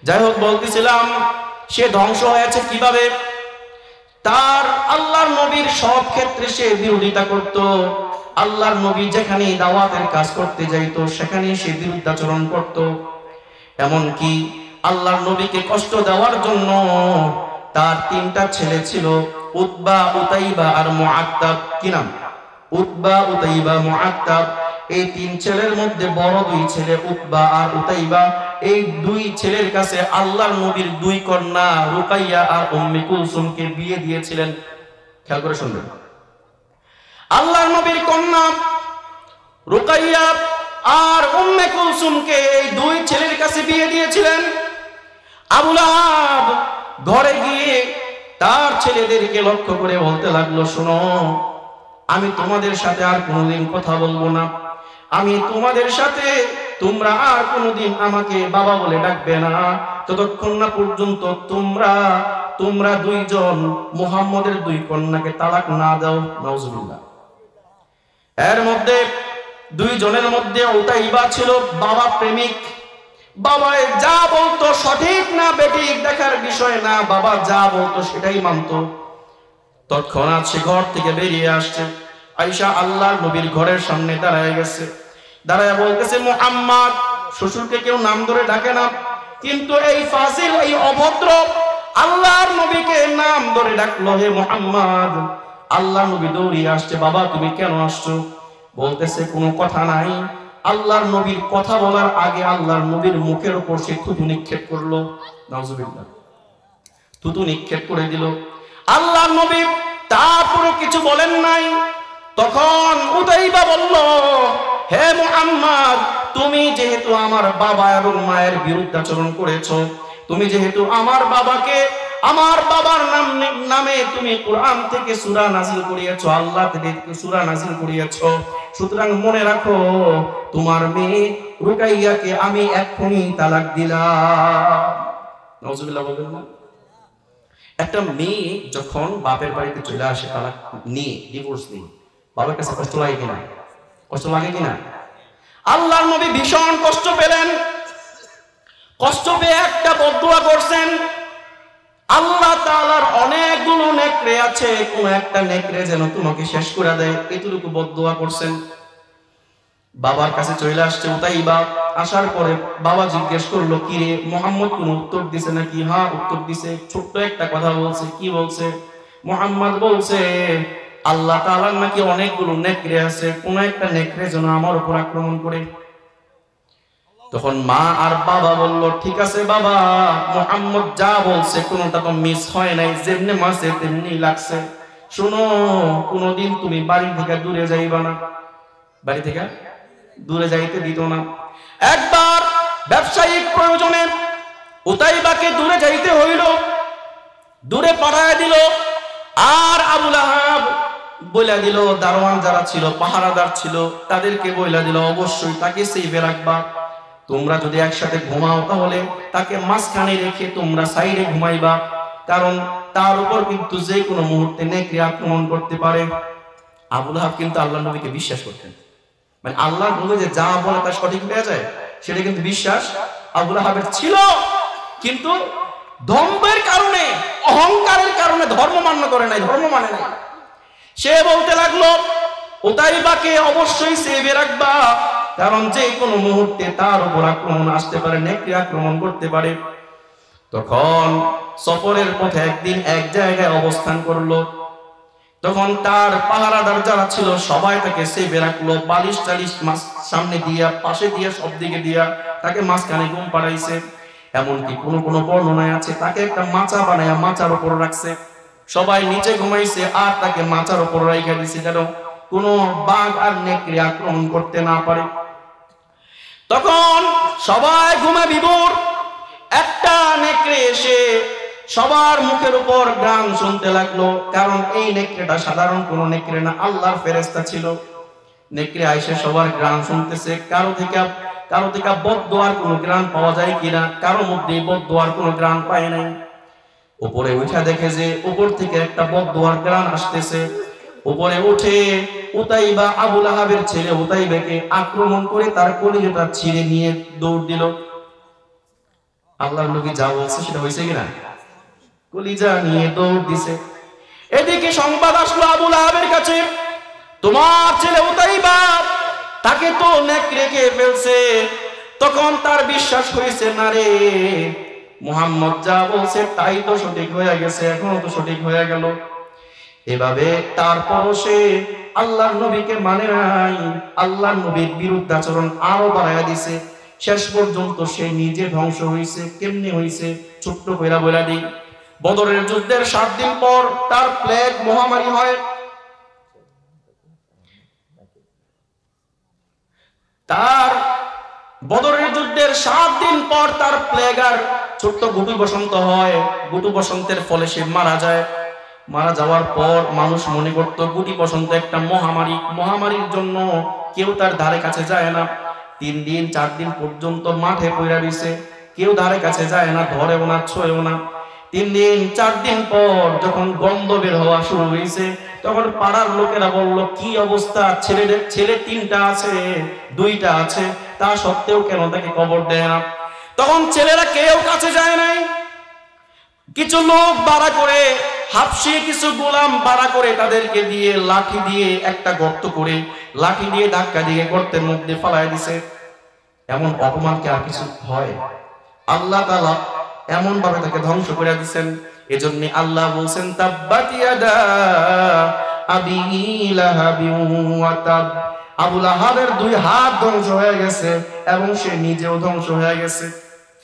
যাই হোক, বলতেছিলাম সে ধ্বংস হয়েছে কিভাবে? তার আল্লাহর নবীর সব ক্ষেত্রে সে বিরোধিতা করত। আল্লাহর নবী যেখানে দাওয়াতের কাজ করতে যাইত সেখানে সে বিরুদ্ধাচরণ করত। এমনকি আল্লাহর নবীকে কষ্ট দেওয়ার জন্য তার 3টা ছেলে ছিল, উতবা, উতাইবা আর মুআত্তাব। কি নাম? Utba, Utaiba, Muattab. এই 3 ছেলের মধ্যে বড় 2 ছেলে উতবা আর উতাইবা, এই 2 ছেলের কাছে আল্লাহর নবীর 2 কন্যা রুকাইয়া আর উম্মে কুলসুমকে বিয়ে দিয়েছিলেন। খেয়াল করে শুনবেন, আল্লাহর নবীর কন্যা রুকাইয়া আর উম্মে কুলসুমকে এই 2 ছেলের কাছে বিয়ে দিয়েছিলেন। আবু লাহাব ঘরে গিয়ে তার ছেলেদেরকে লক্ষ্য করে বলতে লাগলো, শোনো, আমি তোমাদের সাথে আর কোনোদিন কথা বলবো না। আমি তোমাদের সাথে, তোমরা আর কোনোদিন আমাকে বাবা বলে ডাকবে না ততক্ষণ না পর্যন্ত তোমরা 2 জন মুহাম্মদের 2 কন্যাকে তালাক না দাও। নাউজুবিল্লাহ। এর মধ্যে 2 জনের মধ্যে উতাইবা ছিল বাবা প্রেমিক। বাবা যা বলতো সঠিক না বেঠিক দেখার বিষয় না, বাবা যা বলতো সেটাই মানতো। তৎক্ষণাৎ সে ঘর থেকে বেরিয়ে আসছে, আয়েশা আল্লাহর নবীর ঘরের সামনে দাঁড়ায় গেছে। দাঁড়ায় বলতেছে, মুহাম্মদ। শ্বশুরকে কেউ নাম ধরে ডাকে না, কিন্তু এই ফাজিল, এই অভদ্র আল্লাহর নবীকে নাম ধরে ডাকলো, হে মুহাম্মদ। আল্লাহর নবী দৌড়িয়ে আসছে, বাবা তুমি কেন আসছো? বলতেছে, কোনো কথা নাই। আল্লাহর নবীর কথা বলার আগে আল্লাহর নবীর মুখের উপর সে থুতু নিক্ষেপ করলো। নাউজুবিল্লাহ। থুতু নিক্ষেপ করে দিল। আল্লাহর নবী তারপরও কিছু বলেন নাই। তখন উতাইবা বলল, হে মুহাম্মদ, তুমি যেহেতু আমার বাবা এবং মায়ের বিরুদ্ধাচরণ করেছো, তুমি যেহেতু আমার বাবার নামে তুমি কোরআন থেকে সূরা নাযিল করিয়েছো, আল্লাহ থেকে সূরা নাযিল করিয়েছো, সুতরাং মনে রাখো তোমার মেয়ে রুকাইয়াকে আমি এক্ষুনি তালাক দিলাম। নাউজুবিল্লাহ বলবেন না? একটা মেয়ে যখন বাপের বাড়িতে চলে আসে তালাক নিয়ে, ডিভোর্স নিয়ে, বাবার কাছে কষ্ট লাগে কিনা? কষ্ট লাগে কিনা? আল্লাহর নবী ভীষণ কষ্ট পেলেন। কষ্ট পেয়ে একটা বদদুয়া করছেন, আল্লাহ তাআলার অনেকগুলো নেকড়ে আছে, কোন একটা নেকড়ে যেন তোমাকে শেষ করে দেয়, এতটুকু বদদুয়া করছেন। বাবার কাছে চলে আসছে উতাইবা। আসার পরে বাবা জিজ্ঞেস করলো, কি রে মুহাম্মদ কোন উত্তর দিছে নাকি? হ্যাঁ উত্তর দিছে। ছোট্ট একটা কথা বলছে। কি বলছে? মুহাম্মদ বলছে, আল্লাহ তাআলার নাকি অনেকগুলো নেকড়ে আছে, কোন একটা নেকড়ে যেন আমার উপর আক্রমণ করে। তখন মা আর বাবা বলল, ঠিক আছে বাবা, মুহাম্মদ যা বলছে কোনটা তো মিস হয় নাই, যেমনি মাসে তেমনি লাগছে। শোনো, কোনদিন তুমি বাড়ি থেকে দূরে যাইবা না। বাড়ি থেকে দূরে যাইতে দিত না। একবার ব্যবসায়িক প্রয়োজনে উতাইবাকে দূরে যাইতে হইল, দূরে পাঠায় দিল। আর আবু লাহাব বইলা দিল, দারোয়ান যারা ছিল, পাহারাদার ছিল, তাদেরকে বইলা দিল, অবশ্যই তাকে সেফে রাখবা। তোমরা যদি একসাথে ঘুমাও তাহলে তাকে মাঝখানে রেখে তোমরা সাইডে ঘুমাইবা, কারণ তার উপর কিন্তু যে কোনো মুহূর্তে নেকড়ে আক্রমণ করতে পারে। আবু লাহাব কিন্তু আল্লাহর নবীকে বিশ্বাস করতেন, মানে আল্লাহর নবী যে যা বলে তা সঠিক হয়ে যায়, সেটা কিন্তু বিশ্বাস আবু লাহাবের ছিল। কিন্তু দম্ভের কারণে, অহংকারের কারণে ধর্ম মান্য করে নাই, ধর্ম মানে নাই। সে বলতে লাগলো, উতাইবাকে অবশ্যই সেভে রাখবা, কারণ যে কোনো মুহূর্তে তার উপর আক্রমণ আসতে পারে, নেকড়ে আক্রমণ করতে পারে। তখন সফরের পথে একদিন এক জায়গায় অবস্থান করলো। তখন তার পাহারাদার যারা ছিল সবাই তাকে সেভে রাখলো, বালিশ টালিশ সামনে দিয়া, পাশে দিয়া, সব দিকে দিয়া তাকে মাঝখানে ঘুম পাড়াইছে। এমনকি কোনো বর্ণনায় আছে তাকে একটা মাচা বানায়া মাচার উপর রাখছে। সবাই নিচে ঘুমাইছে আর তাকে মাচার উপর রাইখা দিছে, যেন কোনো বাঘ আর নেকড়ে আক্রমণ করতে না পারে। তখন সবাই ঘুমে বিভোর। একটা নেকড়ে এসে সবার মুখের উপর গান শুনতে লাগলো, কারণ এই নেকড়েটা সাধারণ কোনো নেকড়ে না, আল্লাহর ফেরেশতা ছিল। নেকড়ে আইসে সবার গান শুনতেছে, কারো থেকে বদদোয়ার কোনো গান পাওয়া যায় কিনা, কারো মধ্যে বদদোয়ার কোনো গান পায় নাই। উপরে উঠে দেখে যে উপর থেকে একটা বদদোয়ার গান আসতেছে। উপরে উঠে উতাইবা, আবু লাহাবের ছেলে উতাইবাকে আক্রমণ করে তার কলিজাটা ছিঁড়ে নিয়ে দৌড় দিল। আল্লাহর নবী যা বলছে সেটা হয়েছে কিনা? কলিজা নিয়ে দৌড় দিছে। এদিকে সংবাদ আসলো আবু লাহাবের কাছে, তোমার ছেলে উতাইবা তাকে তো নেকড়ে খেয়ে ফেলছে। তখন তার বিশ্বাস হয়েছে, না রে, মুহাম্মদ যা বলছে তাই তো সঠিক হয়ে গেছে, এখনো তো সঠিক হয়ে গেল। এভাবে তারপরও সে আল্লাহর নবীকে মানে নাই, আল্লাহর নবীর বিরুদ্ধাচরণ আরো বাড়াইয়া দিছে। শেষ পর্যন্ত সে নিজে ধ্বংস হয়েছে। কেমনে হয়েছে ছোট্ট কইরা বইলা দিই। বদরের যুদ্ধের 7 দিন পর তার প্লেগ মহামারী হয়। তার বদরের যুদ্ধের 7 দিন পর তার প্লেগ আর ছোট্ট গুটু বসন্ত হয়। গুটু বসন্তের ফলে সে মারা যায়। মারা যাওয়ার পর মানুষ মনে করত গুটি বসন্ত একটা মহামারী, মহামারীর জন্য কেউ তার ধারে কাছে যায় না। 3 দিন 4 দিন পর্যন্ত মাঠে পড়ে রইছে, কেউ ধারে কাছে যায় না, ধরেও না, ছোঁয়েও না। 3 দিন 4 দিন পর যখন গন্ধ বের হওয়া শুরু হয়েছে, তখন পাড়ার লোকেরা বলল, কি অবস্থা, ছেলে 3টা আছে, 2টা আছে, তা সত্ত্বেও কেন তাকে কবর দেয় না? তখন ছেলেরা কেউ কাছে যায় নাই। কিছু লোক বাড়া করে, হাফসি কিছু গোলাম বাড়া করে তাদেরকে দিয়ে লাঠি দিয়ে একটা গর্ত করে লাঠি দিয়ে ধাক্কা দিয়ে গর্তের মধ্যে ফালাই দিছে। এমন অপমান কি আর কিছু হয়? আল্লাহ তাআলা এমন ভাবে তাকে ধ্বংস করে দিয়েছেন। এজন্য আল্লাহ বলছেন, তাব্বাত ইয়াদা আবি লাহাবি ওয়া তাব। আবু লাহাবের 2 হাত ধ্বংস হয়ে গেছে এবং সে নিজেও ধ্বংস হয়ে গেছে।